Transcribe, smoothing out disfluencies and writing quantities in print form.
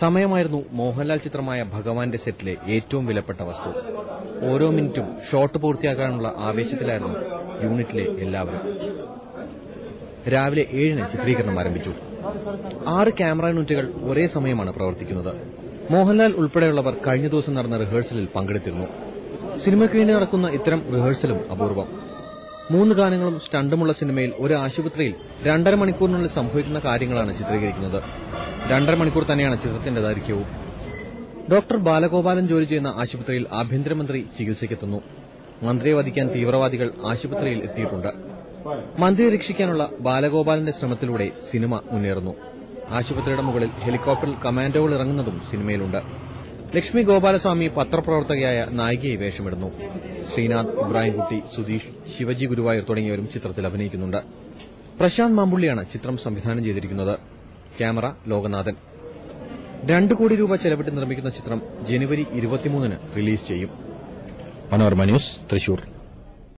സമയമായിരുന്നു മോഹൻലാൽ ചിത്രമായ ഭഗവാന്റെ സെറ്റിലെ ഏറ്റവും വിലപ്പെട്ട വസ്തു. ഓരോ മിനിറ്റും ഷോട്ട് പൂർത്തിയാക്കാനുള്ള ആവേശത്തിലായിരുന്നു യൂണിറ്റിലെ എല്ലാവരും. രാവിലെ 7-ന് ചിത്രീകരണം ആരംഭിച്ചു. 6 ക്യാമറ യൂണിറ്റുകൾ ഒരേ സമയമാണ് പ്രവർത്തിക്കുന്നത്. മോഹൻലാൽ ഉൾപ്പെടെയുള്ളവർ കഴിഞ്ഞ ദിവസം നടന്ന റിഹേഴ്സലിൽ പങ്കെടുത്തിരുന്നു. സിനിമയ്ക്ക് വേണ്ടി നടക്കുന്ന ഇത്തരം റിഹേഴ്സലും അപൂർവം. 3 ഗാനങ്ങളും സ്റ്റണ്ടുമുള്ള സിനിമയിൽ ഒരു ആശുപത്രിയിൽ 2.5 മണിക്കൂറിനുള്ളിൽ സംഭവിക്കുന്ന കാര്യങ്ങളാണ് ചിത്രീകരിക്കുന്നത്. 2.5 മണിക്കൂർ തന്നെയാണ് ചിത്രത്തിന്റെ ദൈർഘ്യവും. ഡോക്ടർ ബാലഗോപാലൻ ജോലി ചെയ്യുന്ന ആശുപത്രിയിൽ ആഭ്യന്തരമന്ത്രി ചികിത്സയ്ക്കെത്തുന്നു. മന്ത്രിയെ വധിക്കാൻ തീവ്രവാദികൾ ആശുപത്രിയിൽ എത്തിയിട്ടുണ്ട്. മന്ത്രിയെ രക്ഷിക്കാനുള്ള ബാലഗോപാലന്റെ ശ്രമത്തിലൂടെ സിനിമ മുന്നേറുന്നു. ആശുപത്രിയുടെ മുകളിൽ ഹെലികോപ്റ്ററിൽ കമാൻഡോകൾ ഇറങ്ങുന്നതും സിനിമയിലുണ്ട്. ലക്ഷ്മി ഗോപാലസ്വാമി പത്രപ്രവർത്തകയായ നായികയെ വേഷമിടുന്നു. ശ്രീനാഥ്, ഇബ്രാഹിംകുട്ടി, സുധീഷ്, ശിവജി ഗുരുവായൂർ തുടങ്ങിയവരും ചിത്രത്തിൽ അഭിനയിക്കുന്നുണ്ട്. പ്രശാന്ത് മാമ്പുള്ളിയാണ് ചിത്രം സംവിധാനം ചെയ്തിരിക്കുന്നത്. ക്യാമറ ലോകനാഥൻ. 2 കോടി രൂപ ചെലവിട്ട് നിർമ്മിക്കുന്ന ചിത്രം ജനുവരി 23-ന് റിലീസ് ചെയ്യും. മനോരമ ന്യൂസ്, തൃശൂർ.